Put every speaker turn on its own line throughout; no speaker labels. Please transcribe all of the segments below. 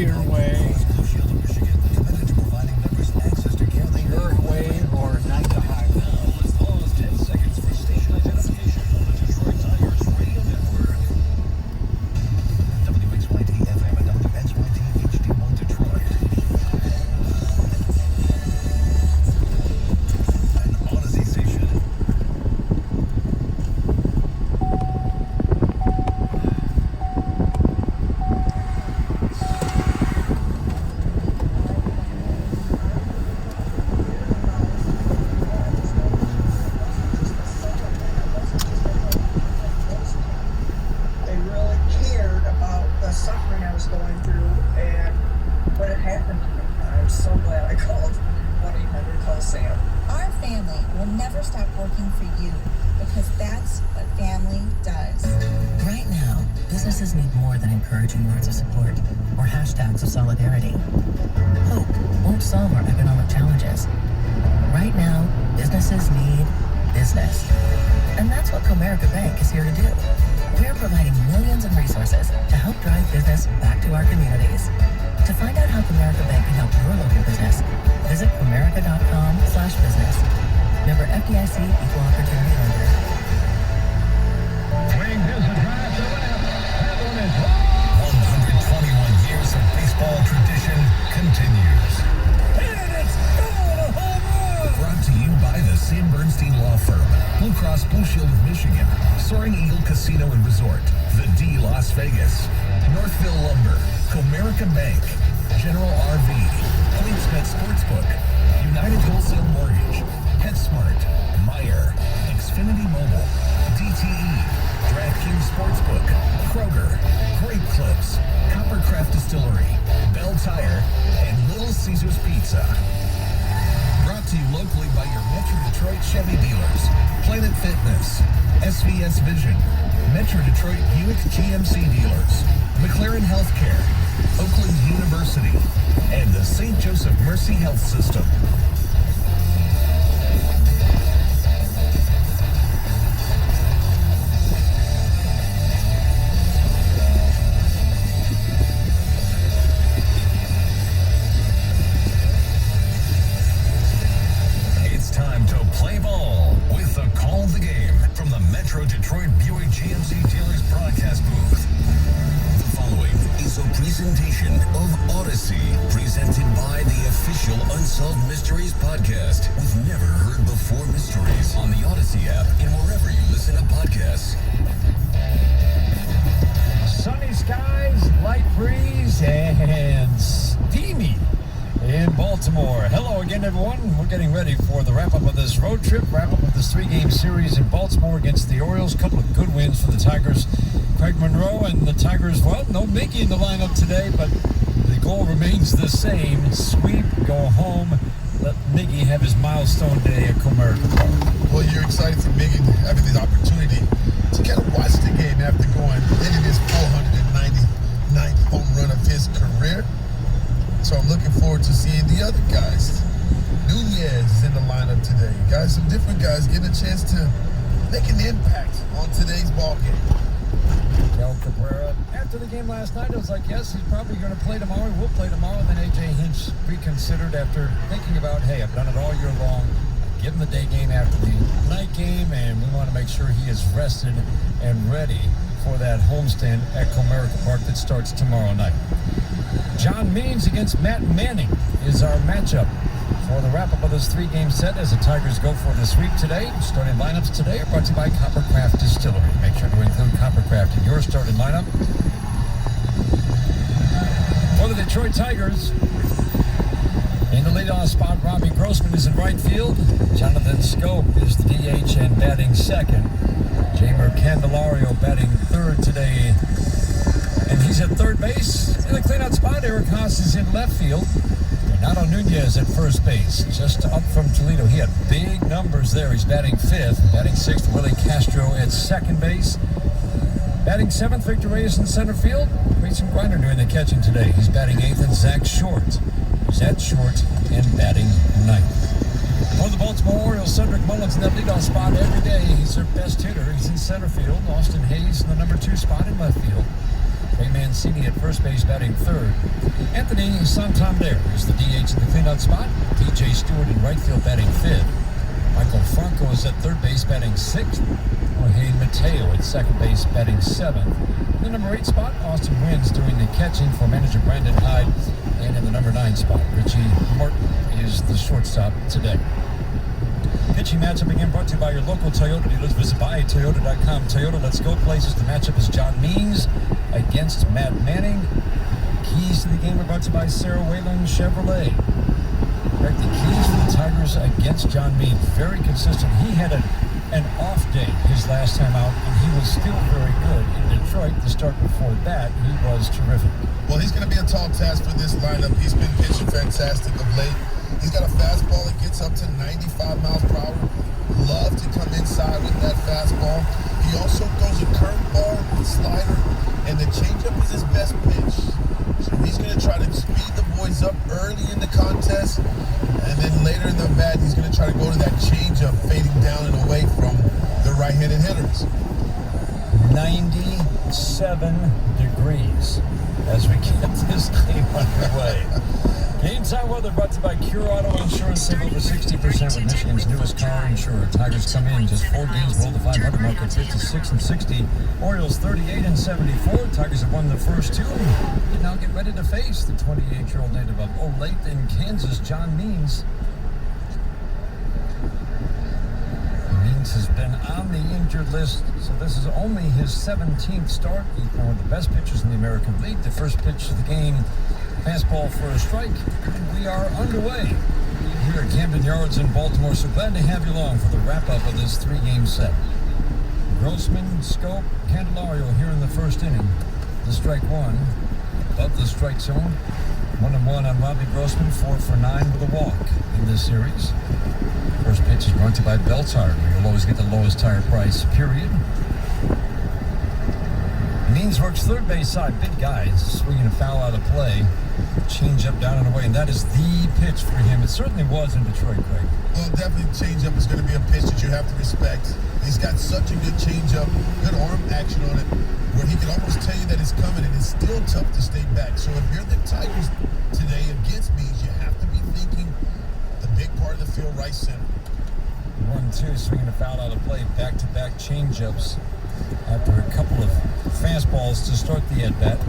your way. Your way or not the highway.
Words of support or hashtags of solidarity. Hope won't solve our economic challenges. Right now, businesses need business. And that's what Comerica Bank is here to do. We're providing millions in resources to help drive business back to our communities. To find out how Comerica Bank can help your local business, visit comerica.com/business. Member FDIC Equal Opportunity Lender.
Swing, here's a drive to left. That one is home. 121 years of baseball tradition continues.
And it's going a home run!
Brought to you by the Sam Bernstein Law Firm, Blue Cross Blue Shield of Michigan, Soaring Eagle Casino and Resort, The D Las Vegas, Northville Lumber, Comerica Bank, General RV, PointsBet Sportsbook, United Wholesale Mortgage, PetSmart, Meyer, Xfinity Mobile, DTE, DraftKings Sportsbook, Kroger, Grape Clips, Coppercraft Distillery, Bell Tire, and Little Caesars Pizza. Brought to you locally by your Metro Detroit Chevy dealers, Planet Fitness, SVS Vision, Metro Detroit Buick GMC dealers, McLaren Healthcare, Oakland University, and the St. Joseph Mercy Health System. Play ball with the Call of the Game from the Metro Detroit Buick GMC Dealers broadcast booth. The following is a presentation of Odyssey, presented by the official Unsolved Mysteries podcast with never heard before mysteries on the Odyssey app and wherever you listen to podcasts.
Sunny skies, light breeze, and steamy in Baltimore. Hello again, everyone. We're getting ready for the wrap-up of this road trip, wrap-up of this three-game series in Baltimore against the Orioles. Couple of good wins for the Tigers. Craig Monroe and the Tigers, well, no Miggy in the lineup today, but the goal remains the same. Sweep, go home, let Miggy have his milestone day at Comerica Park.
Well, you're excited for Miggy having the opportunity to kind of watch the game after hitting his 499th home run of his career. So I'm looking forward to seeing the other guys. Nunez is in the lineup today. Guys, some different guys getting a chance to make an impact on today's ball game.
Miguel Cabrera, after the game last night, I was like, yes, he's probably going to play tomorrow. He will play tomorrow. Then A.J. Hinch reconsidered after thinking about, hey, I've done it all year long. Give him the day game after the night game, and we want to make sure he is rested and ready for that homestand at Comerica Park that starts tomorrow night. John Means against Matt Manning is our matchup for the wrap-up of this three-game set as the Tigers go for the sweep today. Starting lineups today are brought to you by Coppercraft Distillery. Make sure to include Coppercraft in your starting lineup. For the Detroit Tigers, in the leadoff spot, Robbie Grossman is in right field. Jonathan Scope is the DH and batting second. Jamer Candelario batting third today. And he's at third base. In the cleanout spot, Eric Haas is in left field. Renato Nunez at first base, just up from Toledo. He had big numbers there. He's batting fifth. Batting sixth, Willie Castro at second base. Batting seventh, Victor Reyes in center field. Grayson Griner doing the catching today. He's batting eighth, and Zach Short is at short and batting ninth. For the Baltimore Orioles, Cedric Mullins in that leadoff spot every day. He's their best hitter. He's in center field. Austin Hayes in the number 2 spot in left field. Ray Mancini at first base batting third. Anthony Santander is the DH in the cleanout spot. DJ Stewart in right field batting fifth. Michael Franco is at third base batting sixth. Jorge Mateo at second base batting seventh. In the number 8 spot, Austin Wynns doing the catching for manager Brandon Hyde. And in the number 9 spot, Richie Martin is the shortstop today. Pitching matchup again brought to you by your local Toyota dealers. Visit buyatoyota.com. Toyota, let's go places. The matchup is John Means against Matt Manning. Keys to the game are brought to you by Sarah Wayland Chevrolet. Greg, the keys for the Tigers against John Means. Very consistent. He had an off day his last time out, and he was still very good in Detroit. The start before that, he was terrific.
Well, he's going to be a tall task for this lineup. He's been pitching fantastic of late. He's got a fastball that gets up to 95 miles per hour. Love to come inside with that fastball. He also throws a curveball, a slider, and the changeup is his best pitch. So he's going to try to speed the boys up early in the contest, and then later in the bat, he's going to try to go to that changeup, fading down and away from the right-handed hitters.
97 degrees as we get this game underway. Game time weather brought to you by Cure Auto Insurance. Save over 60% with Michigan's newest car insurer. Tigers come in just 4 games below the 500 mark at 56 and 60. Orioles 38 and 74. Tigers have won the first 2. They now get ready to face the 28-year-old native of Olathe in Kansas, John Means. Means has been on the injured list, so this is only his 17th start. He's one of the best pitchers in the American League. The first pitch of the game, fastball for a strike. And we are underway here at Camden Yards in Baltimore. So glad to have you along for the wrap-up of this 3-game set. Grossman, Schoop, Candelario here in the first inning. The strike one, above the strike zone. 1-1 on Robbie Grossman, 4 for 9 with a walk in this series. First pitch is brought to you by Bell Tire, where you'll always get the lowest tire price, period. Means works third base side. Big guy, swinging a foul out of play. Change up down and away, and that is the pitch for him. It certainly was in Detroit, Craig.
Well, definitely change up is going to be a pitch that you have to respect. He's got such a good change up, good arm action on it, where he can almost tell you that it's coming, and it's still tough to stay back. So if you're the Tigers today against Means, you have to be thinking the big part of the field, right center.
1-2, swinging a foul out of play. Back-to-back change-ups after a couple of fastballs to start the at-bat.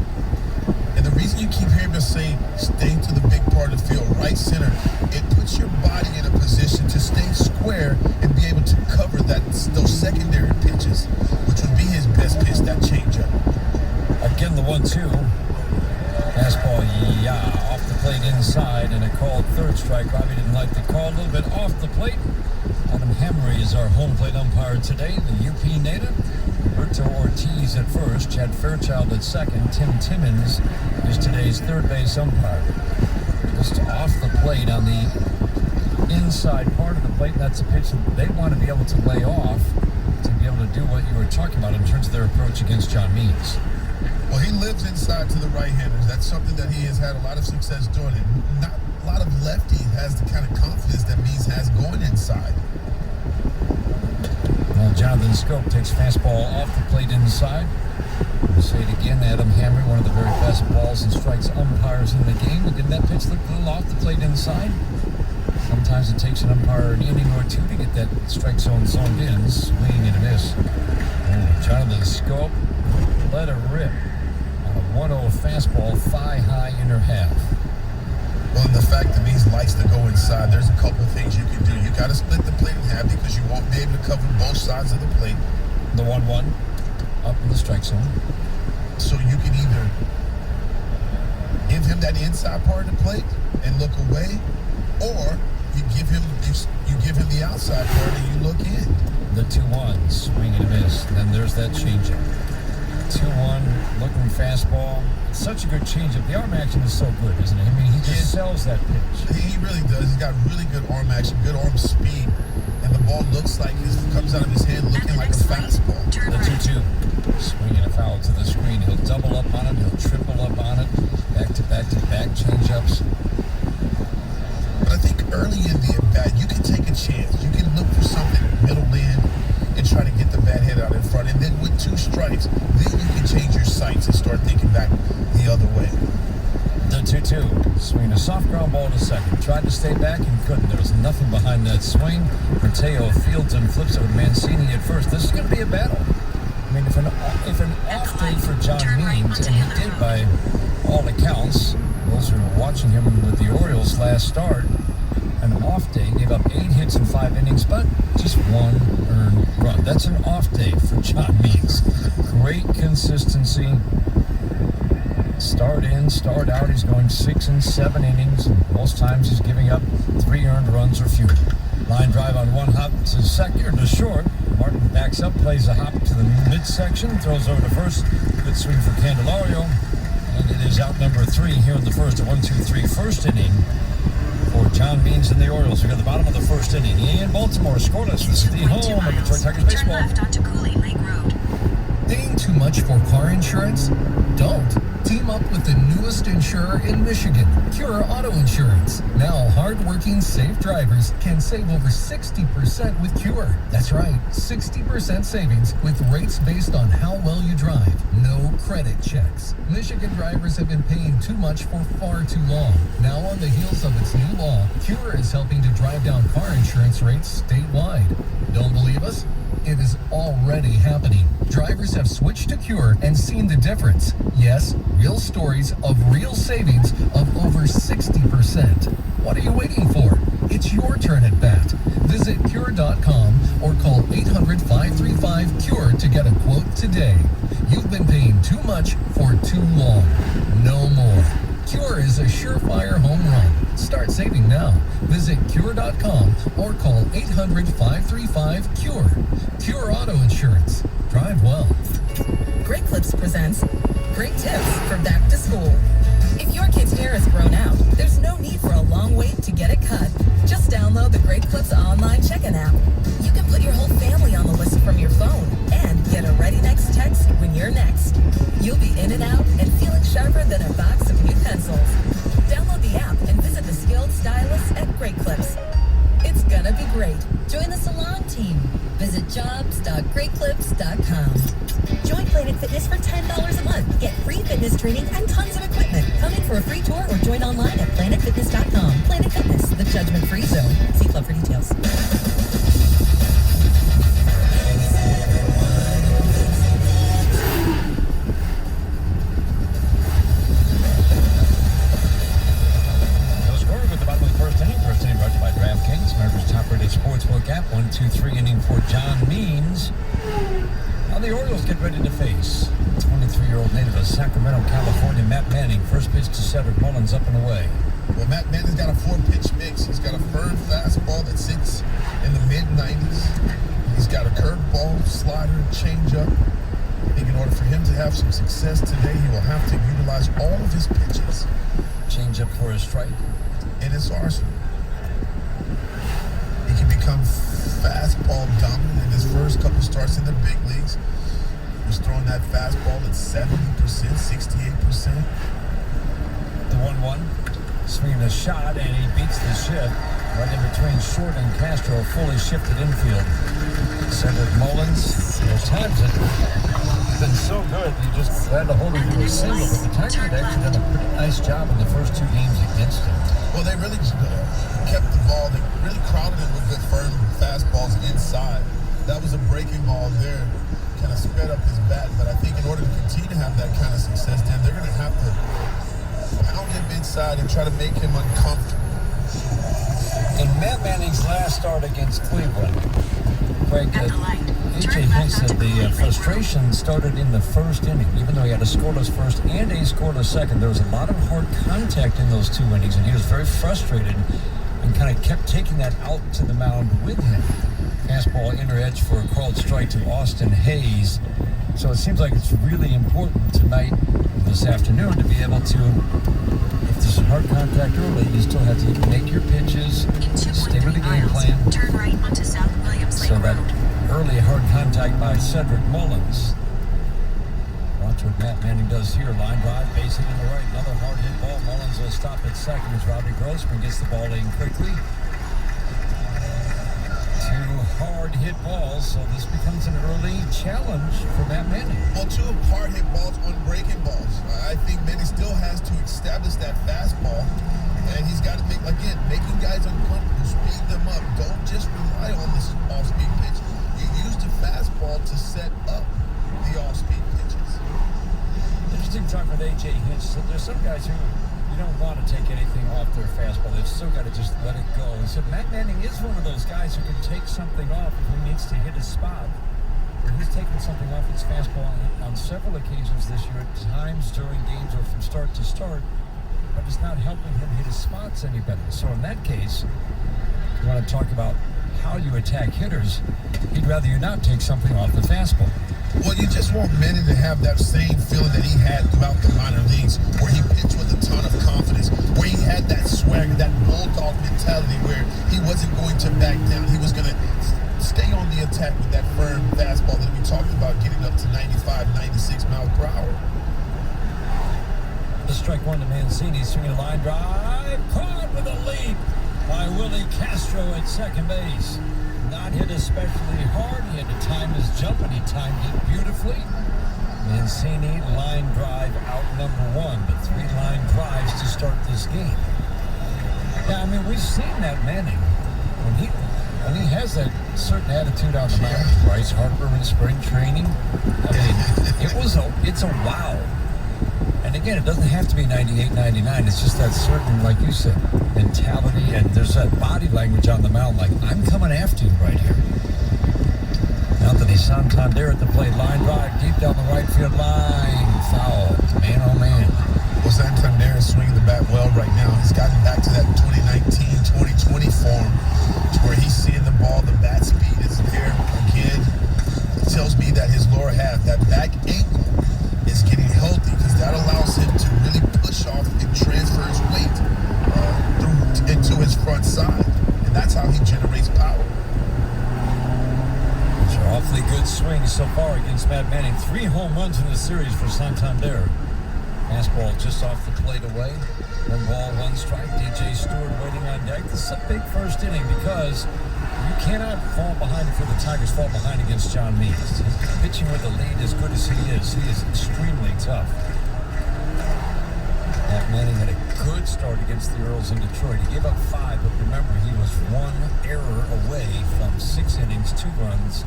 And the reason you keep hearing us say stay to the big part of the field, right center, it puts your body in a position to stay square and be able to cover those secondary pitches, which would be his best pitch, that changeup.
Again, the 1-2. Fastball, off the plate inside, and a called third strike. Robbie didn't like the call. A little bit off the plate. Adam Hamry is our home plate umpire today, the UP native. Roberto Ortiz at first, Chad Fairchild at second. Tim Timmons is today's third base umpire. Just off the plate on the inside part of the plate. That's a pitch that they want to be able to lay off to be able to do what you were talking about in terms of their approach against John Means.
Well, he lives inside to the right-handers. That's something that he has had a lot of success doing. And not a lot of lefties has the kind of confidence that Means has going inside.
Well, Jonathan Schoop takes fastball off the plate inside. I'll say it again, Adam Hamry, one of the very best balls and strikes umpires in the game. Didn't that pitch look a little off the plate inside? Sometimes it takes an umpire an inning or two to get that strike zone zoned in. Swing and a miss. And Jonathan Schoop let it rip on a 1-0 fastball, thigh-high inner half.
Well, and the fact that Means likes to go inside, there's a couple of things you can do. You got to split the plate in half because you won't be able to cover both sides of the plate.
The 1-1 up in the strike zone.
So you can either give him that inside part of the plate and look away, or you give him the outside part and you look in.
The 2-1, swing and a miss. And then there's that changeup. 2-1, looking fastball. It's such a good changeup. The arm action is so good, isn't it? I mean, he just sells that pitch.
He really does. He's got really good arm action, good arm speed, and the ball looks like it comes out of his hand looking like a fastball.
The 2-2, swinging a foul to the screen. He'll double up on it. He'll triple up on it. Back-to-back-to-back changeups.
But I think early in the at-bat, you can take a chance. You can look for something middle in and try to get the bat head out in front. And then with 2 strikes, then you can change your sights and start thinking back the other way.
The 2-2. Swing a soft ground ball to second. Tried to stay back and couldn't. There was nothing behind that swing. Mateo fields and flips it with Mancini at first. This is going to be a battle. I mean, if an off day for John Means, and he did by all accounts, those who were watching him with the Orioles last start, an off day, gave up 8 hits in 5 innings, but just 1 earned run. That's an off day for John Means. Great consistency. Start in, start out. He's going 6 and 7 innings. And most times he's giving up 3 earned runs or fewer. Line drive on 1 hop to second or to short. Martin backs up, plays a hop to the midsection, throws over to first. Good swing for Candelario. And it is out number 3 here in the first. A 1-2-3 first inning for John Means and the Orioles. We're at the bottom of the first inning. In Baltimore, scoreless. This is the home of Detroit Tigers
Turn
baseball.
left onto Cooley Lake Road.
Paying too much for car insurance? Don't. Team up with the newest insurer in Michigan, Cure Auto Insurance. Now, hardworking, safe drivers can save over 60% with Cure. That's right, 60% savings with rates based on how well you drive. No credit checks. Michigan drivers have been paying too much for far too long. Now, on the heels of its new law, Cure is helping to drive down car insurance rates statewide. Don't believe us? It is already happening. Drivers have switched to Cure and seen the difference. Yes, real stories of real savings of over 60%. What are you waiting for? It's your turn at bat. Visit Cure.com or call 800-535-CURE to get a quote today. You've been paying too much for too long. No more. Cure is a surefire home run. Start saving now. Visit Cure.com or call 800-535-CURE. Cure Auto Insurance. Drive well.
Great Clips presents great tips for back to school. If your kid's hair is grown out, there's no need for a long wait to get it cut. Just download the Great Clips online check-in app. You can put your whole family on the list from your phone and get a ready next text when you're next. You'll be in and out and feeling sharper than a box of new pencils. Download the app and visit the skilled stylists at Great Clips. It's gonna be great. Join the salon team. Visit jobs.greatclips.com.
Join Planet Fitness for $10 a month. Get free fitness training and tons of equipment. Come in for a free tour or join online at planetfitness.com. Planet Fitness, the judgment-free zone. See club for details.
Sportsbook app. 1-2-3 inning for John Means. Now the Orioles get ready to face 23-year-old native of Sacramento, California, Matt Manning. First pitch to Cedric Mullins, up and away.
Well, Matt Manning's got a 4-pitch mix. He's got a firm fastball that sits in the mid-90s. He's got a curveball, slider, changeup. I think in order for him to have some success today, he will have to utilize all of his pitches.
Changeup for a strike.
In his arsenal. He can become fastball dominant in his first couple starts in the big leagues. He was throwing that fastball at 70%, 68%.
The 1-1. Swinging a shot, and he beats the shift. Right in between Short and Castro, fully shifted infield. Cedric Mullins, those times it's been so good, you just glad to hold him to a single, but the Tigers had actually done a pretty nice job in the first 2 games against him.
Well, they really kept the ball. They really crowded it with good firm fastballs inside. That was a breaking ball there. Kind of sped up his bat. But I think in order to continue to have that kind of success, then they're going to have to pound him inside and try to make him uncomfortable.
In Matt Manning's last start against Cleveland, Craig, A.J. Hinch said the frustration started in the first inning. Even though he had a scoreless first and a scoreless second, there was a lot of hard contact in those 2 innings, and he was very frustrated and kind of kept taking that out to the mound with him. Fastball inner edge for a called strike to Austin Hayes. So it seems like it's really important tonight, this afternoon, to be able to, if there's some hard contact early, you still have to make your pitches, stay with the game plan.
Turn right onto South Williams Lake
So that
Road.
early hard contact by Cedric Mullins. Watch what Matt Manning does here. Line drive, base hit to the right. Another hard hit ball. Mullins will stop at second as Robbie Grossman gets the ball in quickly. 2 hard hit balls, so this becomes an early challenge for Matt Manning.
Well, 2 hard hit balls on breaking balls. I think Manning still has to establish that fastball, and he's got to make, again, making guys uncomfortable, speed them up. Don't just rely on this off-speed pitch. You use the fastball to set up the off-speed pitches.
Interesting talking with A.J. Hinch. So there's some guys who you don't want to take anything off their fastball. They've still got to just let it go. He said Matt Manning is one of those guys who can take something off if he needs to hit his spot. Where he's taken something off his fastball on several occasions this year, at times during games or from start to start, but it's not helping him hit his spots any better. So in that case, you want to talk about how you attack hitters, he'd rather you not take something off the fastball.
Well, you just want Manning to have that same feeling that he had throughout the minor leagues, where he pitched with a ton of confidence, where he had that swagger, that bulldog mentality, where he wasn't going to back down. He was going to stay on the attack with that firm fastball that we talked about, getting up to 95, 96 miles per hour.
The strike one to Mancini, swinging a line drive, caught with a leap by Willie Castro at second base. Not hit especially hard. He had to time his jump, and he timed it beautifully. Mancini, line drive out number 1, but 3 line drives to start this game. Yeah, I mean, we've seen that Manning. When he has that certain attitude on the mound, Bryce Harper in spring training, I mean, it's a wow. And again, it doesn't have to be 98, 99. It's just that certain, like you said, mentality, and there's that body language on the mound, like, I'm coming after you right here. Anthony Santander at the plate, line drive deep down the right field line, foul, man oh man.
Well, Santander is swinging the bat well right now. He's gotten back to that 2019-2020 form, to where he's seeing the ball, the bat speed is there again. It tells me that his lower half, that back ankle, is getting healthy, because that allows him to really push off and transfer his weight into his front side, and that's how he generates power.
Those are awfully good swings so far against Matt Manning. 3 home runs in the series for Santander. Fastball just off the plate away. 1 ball, 1 strike. DJ Stewart waiting on deck. This is a big first inning, because you cannot fall behind if you're the Tigers fall behind against John Means. Pitching with a lead as good as he is extremely tough. Matt Manning had a good start against the Earls in Detroit. He gave up 5, but remember, he was 1 error away from 6 innings, 2 runs,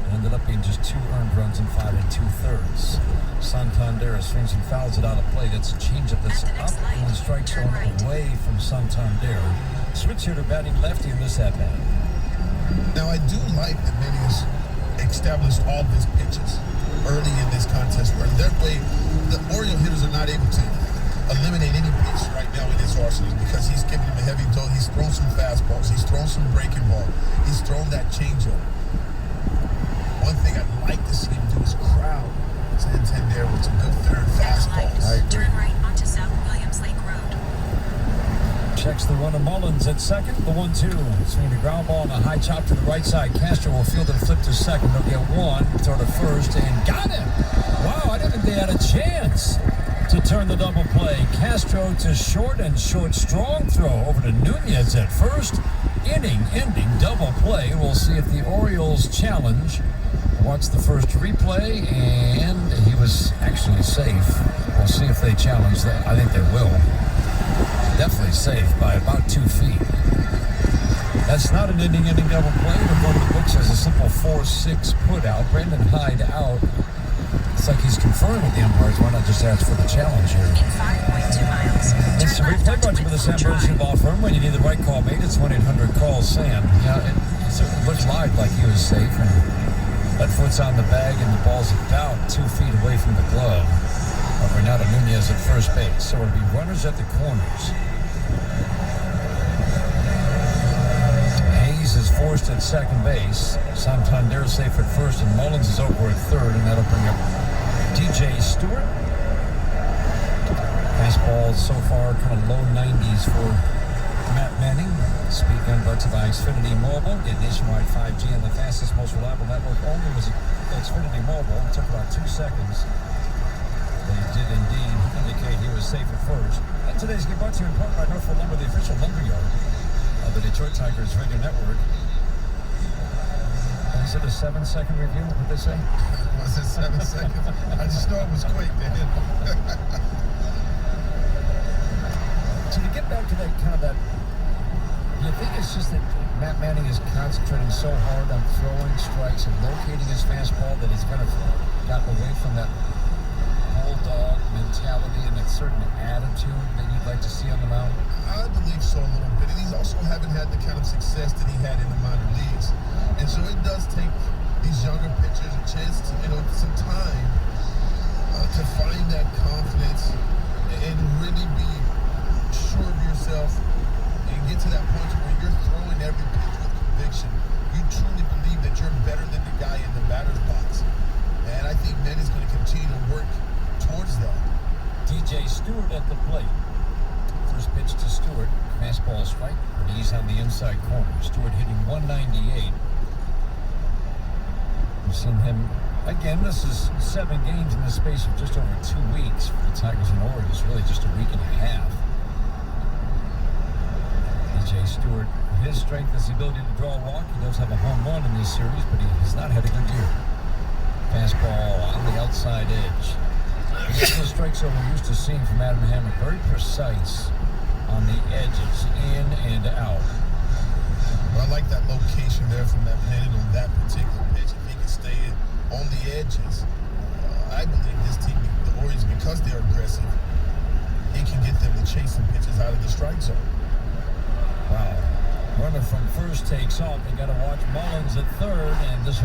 and ended up being just 2 earned runs in 5 2/3. Santander swings and fouls it out of play. That's a changeup that's up, and the strike zone away from Santander. Switch hitter batting lefty in this at-bat.
Now, I do like that Manning has established all of his pitches early in this contest, where that way the Oriole hitters are not able to eliminate any pitch right now in his arsenal, because he's giving them a heavy dose. He's thrown some fastballs. He's thrown some breaking ball. He's thrown that changeup. One thing I'd like to see him do is crowd Santander with some good third fastballs.
I agree.
Turn right onto South Williams Lake Road.
Checks the runner Mullins at second. The 1-2. Swinging the ground ball on a high chop to the right side. Castro will field and flip to second. They'll get 1, throw to first, and got him. Wow, I didn't think they had a chance to turn the double play. Castro to short, and short strong throw over to Nunez at first. Inning-ending double play. We'll see if the Orioles challenge. Watch the first replay, and he was actually safe. We'll see if they challenge that. I think they will. Definitely safe by about 2 feet. That's not an inning-ending double play. We're going to the books as a simple 4-6 put out. Brandon Hyde out. It's like he's conferring with the umpires. Why not just ask for the challenge here?
In 5.2 miles.
It's a
Turn
replay
left
brought to
onto
you by the Sam
Whitfield
Bernstein
Drive.
Law Firm. When you need the right call made, it's 1-800-CALL-SAM. Yeah, it certainly looks live like he was safe, and that foot's on the bag, and the ball's about 2 feet away from the glove. Renato Nunez at first base, so it'll be runners at the corners. Hayes is forced at second base. Santander safe at first, and Mullins is over at third, and that'll bring up DJ Stewart. Fastball so far kind of low 90s for Matt Manning. Speed gun brought to you by Xfinity Mobile. Get nationwide 5G on the fastest, most reliable network only was Xfinity Mobile. It took about 2 seconds. But he did indeed indicate he was safe at first. And today's game brought to you in part by Northfield Lumber, the official lumberyard of the Detroit Tigers radio network. Was it a 7-second review? What they say?
Was it 7 seconds? I just know it was quick, man.
So to get back to that kind of that, you think it's just that Matt Manning is concentrating so hard on throwing strikes and locating his fastball that he's kind of gotten away from that bulldog mentality and that certain attitude that you'd like to see on the mound?
I believe so a little bit. And he's also haven't had the kind of success that he had in the minor leagues. And so it does take these younger pitchers a chance to, some time to find that confidence and really be sure of yourself and get to that point where you're throwing every pitch with conviction. You truly believe that you're better than the guy in the batter's box. And I think Manny's going to continue to work towards that.
DJ Stewart at the plate. First pitch to Stewart, fastball strike, knees on the inside corner. Stewart hitting 198. We've seen him, again, this is 7 games in the space of just over 2 weeks for the Tigers and Orioles, really just a week and a half. DJ Stewart, his strength is the ability to draw a walk. He does have a home run in this series, but he has not had a good year. Fastball on the outside edge. These are the strike zone we're used to seeing from Adam Hammond. Very precise on the edges, in and out.
Well, I like that location there from that man on that particular pitch. If he can stay on the edges, I believe this team, the Orioles, because they're aggressive, he can get them to chase some pitches out of the strike zone.
Wow. Runner from first takes off. You got to watch Mullins at third, and this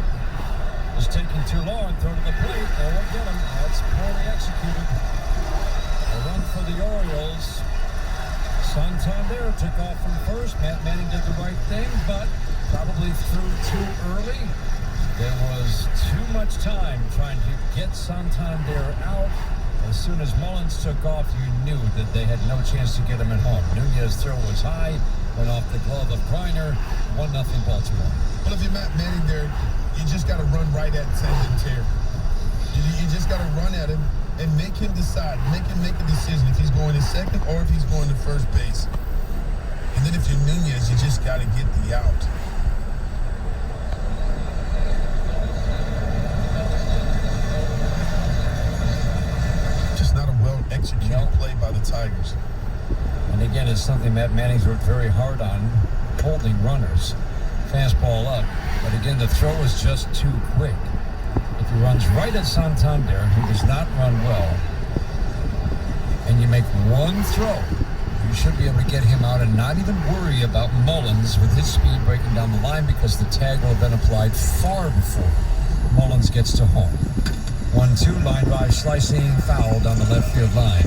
is taking too long. Throw to the plate. They won't get him. That's poorly executed. A run for the Orioles. Santander took off from first. Matt Manning did the right thing, but probably threw too early. There was too much time trying to get Santander out. As soon as Mullins took off, you knew that they had no chance to get him at home. Nunez's throw was high, went off the glove of Griner. 1-0 Baltimore.
Well, if you're Matt Manning there, you just got to run right at Santander. You just got to run at him and make him decide, make him make a decision if he's going to second or if he's going to first base. And then if you're Nunez, you just got to get the out. Just not a well-executed play by the Tigers.
And again, it's something Matt Manning's worked very hard on, holding runners. Fastball up, but again, the throw is just too quick. If he runs right at Santander, who does not run well, and you make one throw, you should be able to get him out and not even worry about Mullins with his speed breaking down the line, because the tag will have been applied far before Mullins gets to home. 1-2, line drive slicing, foul down the left field line.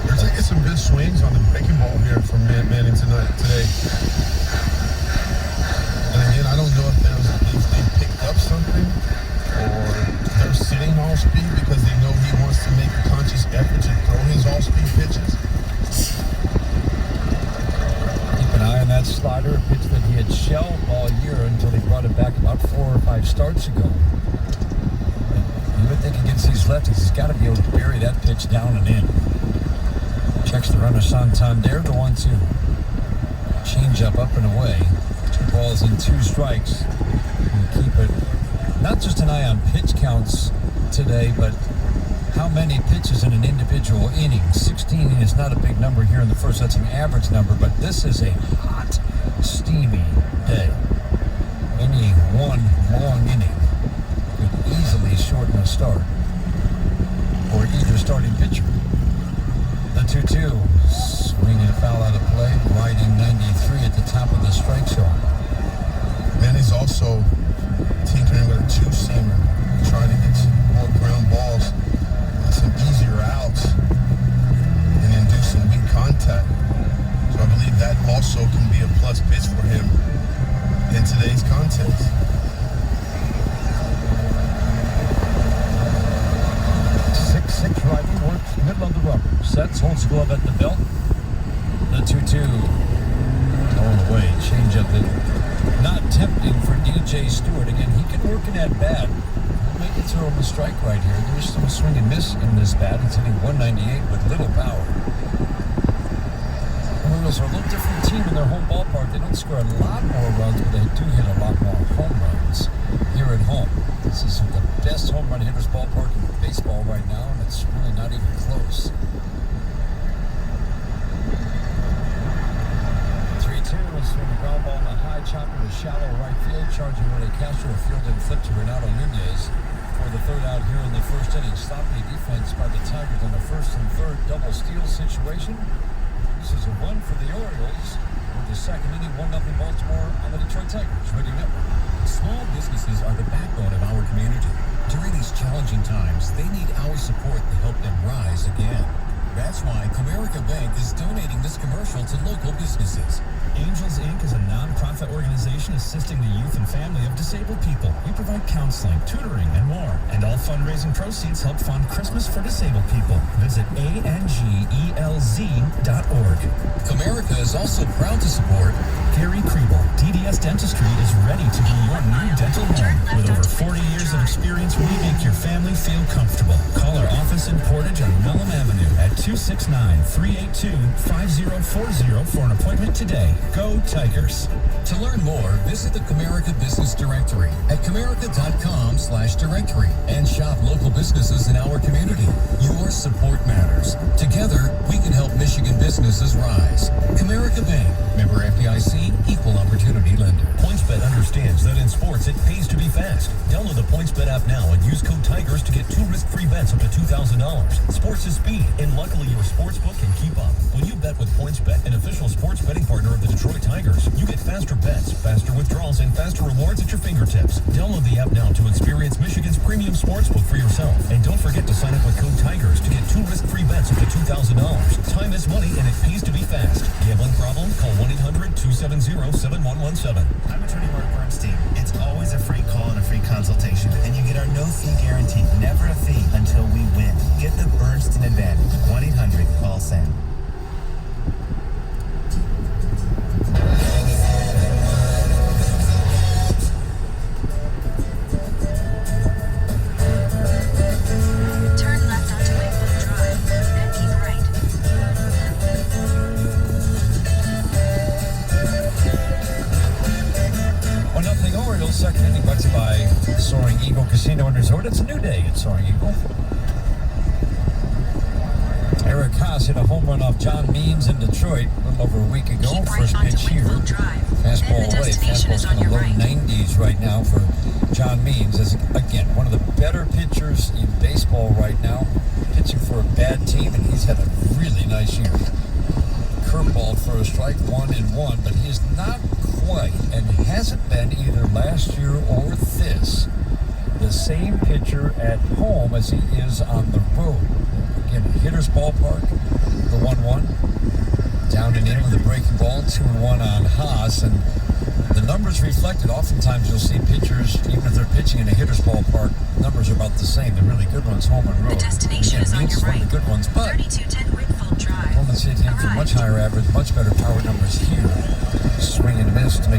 They're taking some good swings on the breaking ball here from Matt Manning today. And again, I don't know if they picked up something or they're sitting off speed because they know he wants to make a conscious effort to throw his off-speed pitches.
Keep an eye on that slider, a pitch that he had shelved all year until he brought it back about 4 or 5 starts ago. You would think against these lefties, he's got to be able to bury that pitch down and in. Checks the runner Santander, the 1-2. Change up and away. 2 balls and 2 strikes. And keep it, not just an eye on pitch counts today, but how many pitches in an individual inning. 16 is not a big number here in the first. That's an average number, but this is a hot, steamy day. Any one long inning could easily shorten a start for either starting pitcher. The 2-2, swing and foul out of play, riding 93 at the top of the strike zone.
Manny's also tinkering with a 2-seamer, trying to get some more ground balls, some easier outs, and then do some weak contact. So I believe that also can be a plus pitch for him in today's contest.
6-6 righty, works middle of the rubber. Sets, holds the glove at the belt. The 2-2. Going away. Change up it. Not tempting for DJ Stewart. Again, he can work in that bat. Maybe throw him a strike right here. There's some swing and miss in this bat. It's hitting 198 with little power. Orioles are a little different team in their home ballpark. They don't score a lot more runs, but they do hit a lot more home runs here at home. This is the best home run hitters ballpark in baseball right now, and it's really not even close. 3-2 is from the ground ball on a high chopper to shallow right field, charging Rene Castro, a field and flip to Renato Nunez for the third out here in the first inning. Sloppy defense by the Tigers on the first and third double steal situation. This is a run for the Orioles with the second inning, 1-0 Baltimore on the Detroit Tigers Radio Network.
Small businesses are the backbone of our community. During these challenging times, they need our support to help them rise again. That's why Comerica Bank is donating this commercial to local businesses.
Angels Inc. is a non-profit organization assisting the youth and family of disabled people. We provide counseling, tutoring, and more. And all fundraising proceeds help fund Christmas for disabled people. Visit angelz.org.
Comerica is also proud to support
Gary Kriebel, DDS Dentistry, is ready to be your new dental home. With over 40 years of experience, we make your family feel comfortable. Call our office in Portage on Melham Avenue at 269-382-5040 for an appointment today. Go Tigers.
To learn more, visit the Comerica Business Directory at comerica.com/directory and shop local businesses in our community. Your support matters. Together, we can help Michigan businesses rise. Comerica Bank, member FDIC, equal opportunity lender.
PointsBet understands that in sports it pays to be fast. Download the PointsBet app now and use code TIGERS to get 2 risk-free bets up to $2,000. Sports is speed, and luckily your sportsbook can keep up. When you bet with PointsBet, an official sports betting partner of the Detroit Tigers, you get faster bets, faster withdrawals, and faster rewards at your fingertips. Download the app now to experience Michigan's premium sportsbook for yourself. And don't forget to sign up with code TIGERS to get 2 risk-free bets up to $2,000. Time is money, and it pays to be fast. Gambling problem? Call 1-800-270-7117.
I'm attorney Mark Bernstein. It's always a free call and a free consultation, and you get our no-fee guarantee. Never a fee until we win. Get the Bernstein advantage. 1-800-CALL-SAM.
Turn left onto Wakefield Drive, then keep right.
Nothing Orioles, second inning brought to you by Soaring Eagle Casino and Resort. It's a new day at Soaring Eagle. Eric Haas hit a home run off John Means in Detroit a little over a week ago.
Keep right
First
onto
pitch here.
Wakefield Drive.
Fastball
Then the
away.
destination
Fastball's
is on
in the
your
low
right.
90s right now for John Means. As again, one of the better pitchers in baseball right now. Pitching for a bad team, and he's had a really nice year. Curveball for a strike, 1-1, but he is not quite, and hasn't been either last year or this, the same pitcher at home as he is on the road. Again, hitter's ballpark, the 1-1, down and in with a breaking ball, 2-1 on Haas, and the numbers reflected. Oftentimes you'll see pitchers, even if they're pitching in a hitter's ballpark, numbers are about the same. The really good ones, home and road.
The destination is on
Means
your
one
right.
of the good ones, but
3210 Wakefield Drive.
Women's hit him for much higher average, much better power numbers here. Swing and a miss to make